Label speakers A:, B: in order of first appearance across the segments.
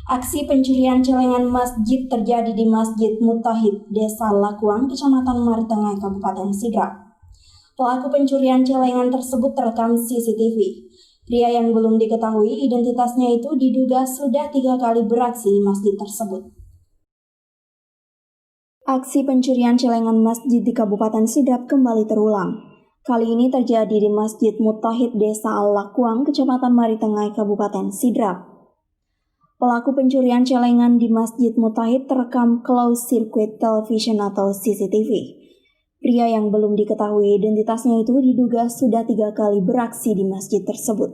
A: Aksi pencurian celengan masjid terjadi di Masjid Mutahid, Desa Lakuang, Kecamatan Maritengah, Kabupaten Sidrap. Pelaku pencurian celengan tersebut terekam CCTV. Pria yang belum diketahui identitasnya itu diduga sudah 3 kali beraksi di masjid tersebut. Aksi pencurian celengan masjid di Kabupaten Sidrap kembali terulang. Kali ini terjadi di Masjid Mutahid, Desa Lakuang, Kecamatan Maritengah, Kabupaten Sidrap. Pelaku pencurian celengan di Masjid Mutahid terekam closed circuit television atau CCTV. Pria yang belum diketahui identitasnya itu diduga sudah 3 kali beraksi di masjid tersebut.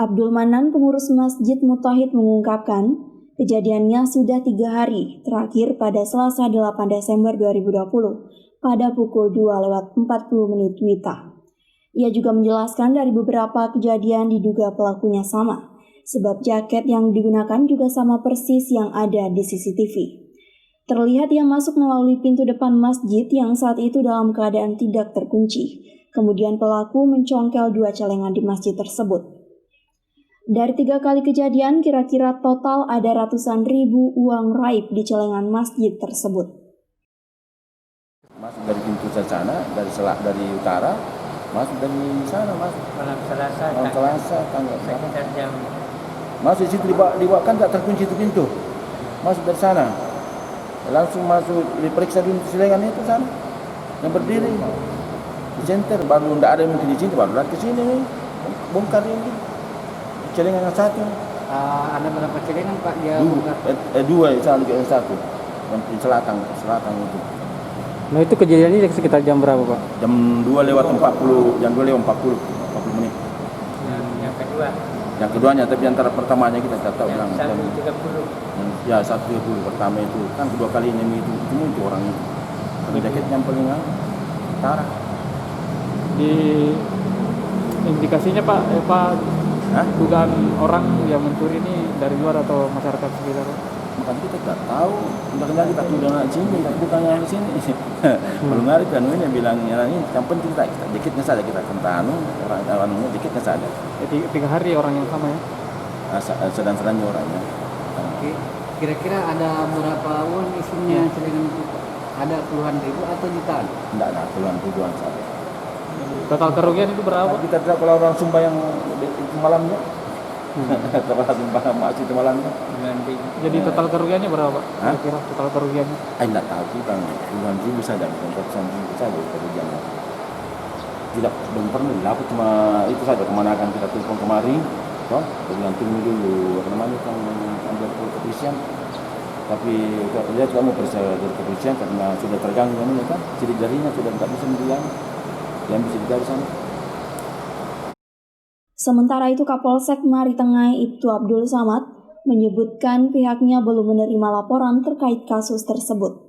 A: Abdul Manan, pengurus Masjid Mutahid, mengungkapkan kejadiannya sudah 3 hari, terakhir pada Selasa 8 Desember 2020 pada pukul 2:40 WITA. Ia juga menjelaskan dari beberapa kejadian diduga pelakunya sama, sebab jaket yang digunakan juga sama persis yang ada di CCTV. Terlihat ia masuk melalui pintu depan masjid yang saat itu dalam keadaan tidak terkunci. Kemudian pelaku mencongkel 2 celengan di masjid tersebut. Dari 3 kali kejadian, kira-kira total ada ratusan ribu uang raib di celengan masjid tersebut.
B: Masuk dari pintu sana, dari utara, masuk dari sana, masuk.
C: Malam Selasa,
B: tanggal
C: sekitar jam.
B: Masuk situ dibawa kan tak terkunci itu pintu. Masuk dari sana. Langsung masuk diperiksa dulu celengan itu sana. Yang berdiri di center, baru tidak ada yang mungkin di sini, baru ke sini bongkar ini. Celengan yang satu.
C: Ada berapa celengan Pak dia bongkar?
B: Dua, yang satu. Yang di selatan itu.
D: Nah itu kejadiannya sekitar jam berapa Pak?
B: Jam 2:40, jam 2:40 menit.
C: Yang kedua?
B: Yang keduanya, tapi antara pertamanya kita tak tahu.
C: Yang 1:30.
B: Ya 1:30 pertama itu. Kan kedua kali ini itu muncul orang itu. Ada jaket yang paling utara.
D: Di indikasinya Pak, dugaan orang yang mencuri ini dari luar atau masyarakat sekitar?
B: Makanya kita tak tahu. Entah kita sudah di sini, bukan yang di sini. Kalau ngari kan ini bilang ini, yang penting kita dikitnya saja kita kentanu orang dikitnya saja.
D: 3 hari orang yang sama ya?
B: Sedang-sedangnya orangnya.
C: Oke. Kira-kira ada berapa uang isinya celengan itu? Ada puluhan ribu atau jutaan?
B: Tidak ada puluhan ribuan saja.
D: Total kerugian itu berapa?
B: Kita tidak kalau orang Sumba yang itu malamnya. Kalau Sumba masih itu malamnya.
D: Jadi total kerugiannya berapa Pak? Kira-kira total kerugiannya?
B: Tidak tahu kita puluhan ribu saja, bukan ratusan ribu saja kerugiannya. Tidak, belum pernah dilakukan, cuma itu saja kemana akan kita telepon kemari, dengan tunggu dulu kan ada kepolisian. Tapi dia juga mau periksa dari kepolisian karena sudah terganggu ini kan, sidik jarinya sudah tidak bisa melihat, yang bisa dicari sana.
A: Sementara itu Kapolsek Maritengah Ibtu Abdul Samad menyebutkan pihaknya belum menerima laporan terkait kasus tersebut.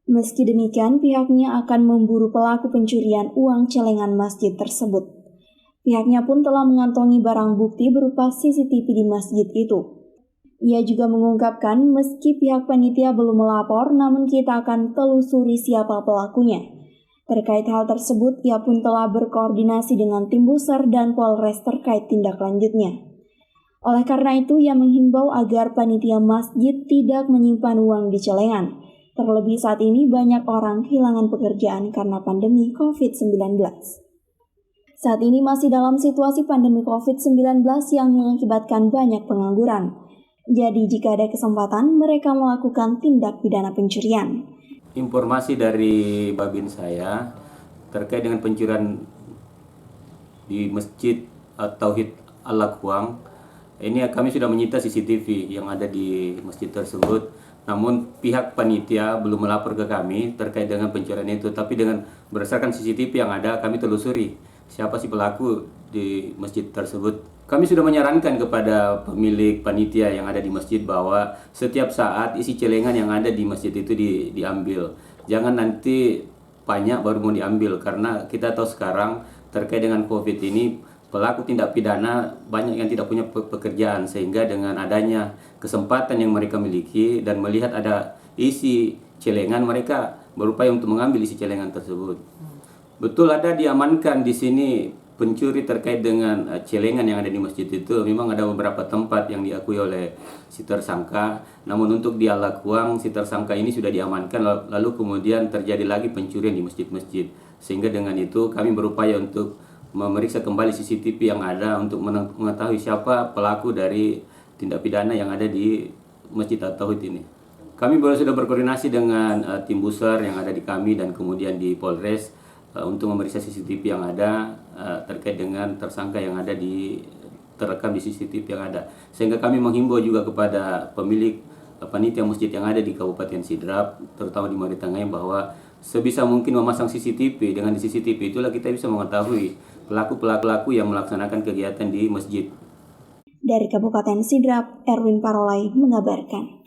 A: Meski demikian, pihaknya akan memburu pelaku pencurian uang celengan masjid tersebut. Pihaknya pun telah mengantongi barang bukti berupa CCTV di masjid itu. Ia juga mengungkapkan meski pihak panitia belum melapor, namun kita akan telusuri siapa pelakunya. Terkait hal tersebut, ia pun telah berkoordinasi dengan tim Buser dan Polres terkait tindak lanjutnya. Oleh karena itu, ia menghimbau agar panitia masjid tidak menyimpan uang di celengan. Terlebih saat ini banyak orang kehilangan pekerjaan karena pandemi COVID-19. Saat ini masih dalam situasi pandemi COVID-19 yang mengakibatkan banyak pengangguran. Jadi jika ada kesempatan, mereka melakukan tindak pidana pencurian.
E: Informasi dari Babin saya terkait dengan pencurian di Masjid Tauhid Al-Lakuang. Ini kami sudah menyita CCTV yang ada di masjid tersebut. Namun pihak panitia belum melapor ke kami terkait dengan pencurian itu. Tapi dengan berdasarkan CCTV yang ada, kami telusuri siapa si pelaku di masjid tersebut. Kami sudah menyarankan kepada pemilik panitia yang ada di masjid bahwa setiap saat isi celengan yang ada di masjid itu diambil. Jangan nanti banyak baru mau diambil, karena kita tahu sekarang terkait dengan COVID ini pelaku tindak pidana banyak yang tidak punya pekerjaan, sehingga dengan adanya kesempatan yang mereka miliki dan melihat ada isi celengan, mereka berupaya untuk mengambil isi celengan tersebut. Betul ada diamankan di sini pencuri terkait dengan celengan yang ada di masjid itu memang ada beberapa tempat yang diakui oleh si tersangka. Namun untuk di Alakwang si tersangka ini sudah diamankan, lalu kemudian terjadi lagi pencurian di masjid-masjid. Sehingga dengan itu kami berupaya untuk memeriksa kembali CCTV yang ada untuk mengetahui siapa pelaku dari tindak pidana yang ada di Masjid At-Tauhid ini. Kami sudah berkoordinasi dengan tim besar yang ada di kami dan kemudian di Polres untuk memeriksa CCTV yang ada terkait dengan tersangka yang ada terekam di CCTV yang ada. Sehingga kami menghimbau juga kepada pemilik panitia masjid yang ada di Kabupaten Sidrap, terutama di Maritengah, bahwa sebisa mungkin memasang CCTV. Dengan di CCTV itulah kita bisa mengetahui pelaku-pelaku yang melaksanakan kegiatan di masjid.
A: Dari Kabupaten Sidrap, Erwin Parolai mengabarkan.